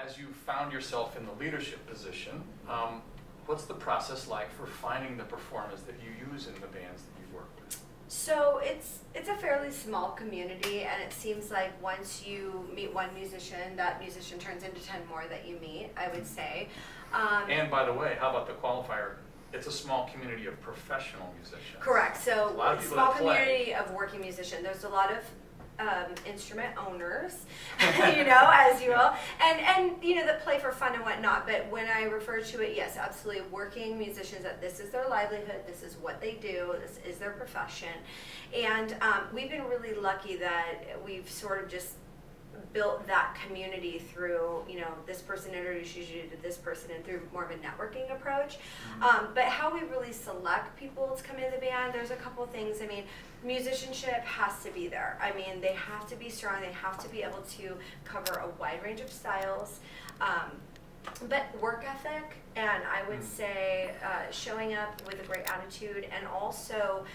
as you found yourself in the leadership position, what's the process like for finding the performers that you use in the bands that you work with? So it's a fairly small community, and it seems like once you meet one musician, that musician turns into 10 more that you meet, I would say. And by the way, how about the qualifier? It's a small community of professional musicians. Correct. So a lot of people small that play. community of working musicians. There's a lot of instrument owners, you know, as you will, and you know, that play for fun and whatnot. But when I refer to it, yes, absolutely, working musicians, that this is their livelihood, this is what they do, this is their profession. And we've been really lucky that we've sort of just built that community through, you know, this person introduces you to this person, and through more of a networking approach. But how we really select people to come into the band, there's a couple things. I mean, musicianship has to be there. I mean, they have to be strong, they have to be able to cover a wide range of styles. But work ethic, and I would say showing up with a great attitude, and also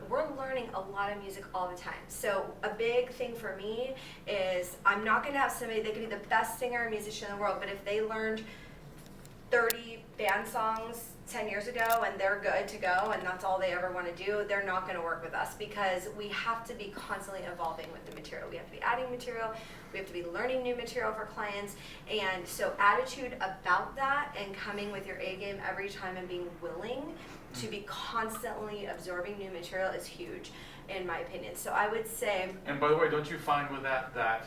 we're learning a lot of music all the time. So a big thing for me is I'm not going to have somebody that could be the best singer or musician in the world, but if they learned 30 band songs 10 years ago and they're good to go and that's all they ever want to do, they're not going to work with us, because we have to be constantly evolving with the material. We have to be adding material, we have to be learning new material for clients, and so attitude about that and coming with your A game every time and being willing to be constantly absorbing new material is huge, in my opinion. So I would say... And by the way, don't you find with that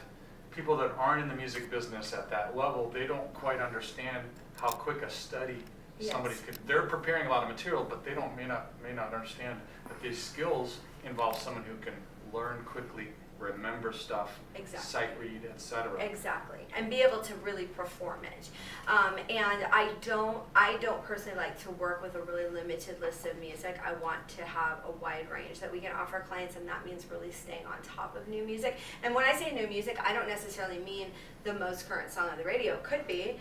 people that aren't in the music business at that level, they don't quite understand how quick a study somebody could. They're preparing a lot of material, but they may not understand that these skills involve someone who can learn quickly, remember stuff, sight read, etc. Exactly, and be able to really perform it. And I don't personally like to work with a really limited list of music. I want to have a wide range that we can offer clients, and that means really staying on top of new music. And when I say new music, I don't necessarily mean the most current song on the radio. It could be,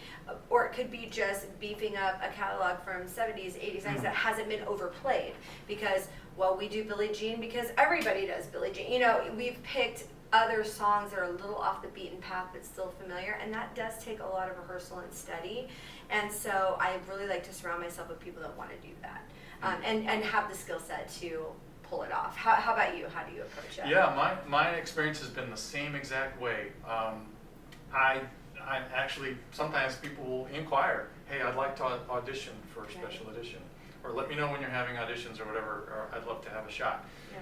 or it could be just beefing up a catalog from 70s, 80s, 90s that hasn't been overplayed, because, well, we do Billie Jean because everybody does Billie Jean. You know, we've picked other songs that are a little off the beaten path but still familiar, and that does take a lot of rehearsal and study. And so I really like to surround myself with people that want to do that, and have the skill set to pull it off. How about you? How do you approach it? Yeah, my experience has been the same exact way. I actually, sometimes people will inquire, hey, I'd like to audition for a special edition, or let me know when you're having auditions or whatever, or I'd love to have a shot. Yeah.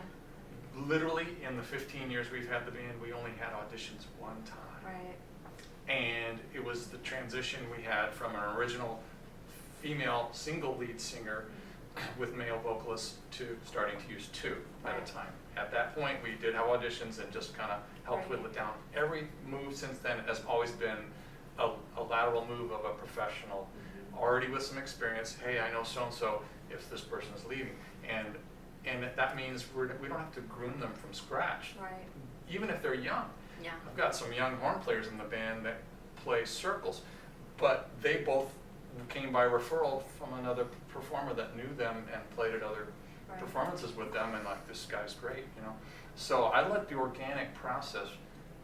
Literally, in the 15 years we've had the band, we only had auditions one time. Right. And it was the transition we had from an original female single lead singer with male vocalists to starting to use two at a time. At that point, we did have auditions and just kind of helped whittle it down. Every move since then has always been a lateral move of a professional, already with some experience. Hey, I know so-and-so if this person is leaving. And that means we don't have to groom them from scratch, even if they're young. Yeah. I've got some young horn players in the band that play circles, but they both came by referral from another performer that knew them and played at other performances with them, and like, this guy's great, you know. So I let the organic process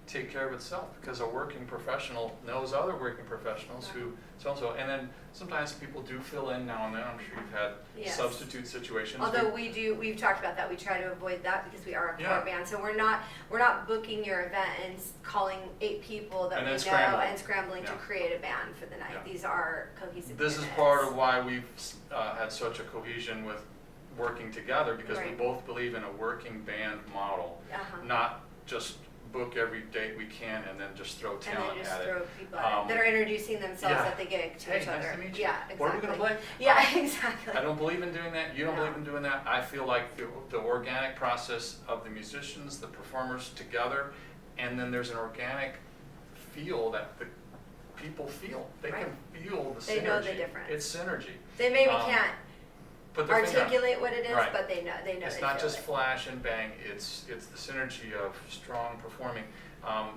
take care of itself, because a working professional knows other working professionals who so-and-so, and then sometimes people do fill in now and then. I'm sure you've had substitute situations. Although we've talked about that. We try to avoid that because we are a core band. So we're not booking your event and calling 8 people that we know and scrambling to create a band for the night. Yeah. These are cohesive This units. is part of why we've had such a cohesion with working together, because we both believe in a working band model, not just book every date we can and then just throw talent and then just at throw it. people at it that are introducing themselves at the gig to each other. Nice to meet you. Yeah, exactly. What are we going to play? Yeah, exactly. I don't believe in doing that. You don't believe in doing that. I feel like the organic process of the musicians, the performers together, and then there's an organic feel that the people feel. They can feel the synergy. They know the difference. It's synergy. They maybe can't articulate what it is, but they know. It's not just flash and bang. It's the synergy of strong performing,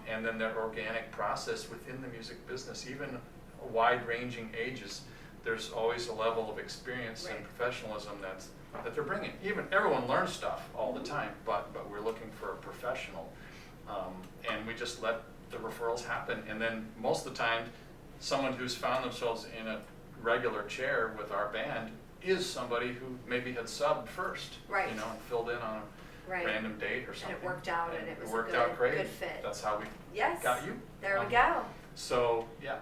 and then that organic process within the music business. Even wide-ranging ages, there's always a level of experience and professionalism that they're bringing. Even everyone learns stuff all the time, but we're looking for a professional, and we just let the referrals happen. And then most of the time, someone who's found themselves in a regular chair with our band is somebody who maybe had subbed first, Right. you know, and filled in on a Right. random date or something. And it worked out, and it was a worked good- out great. good fit. That's how we Yes. got you. There we go. So, yeah,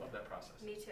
love that process. Me too.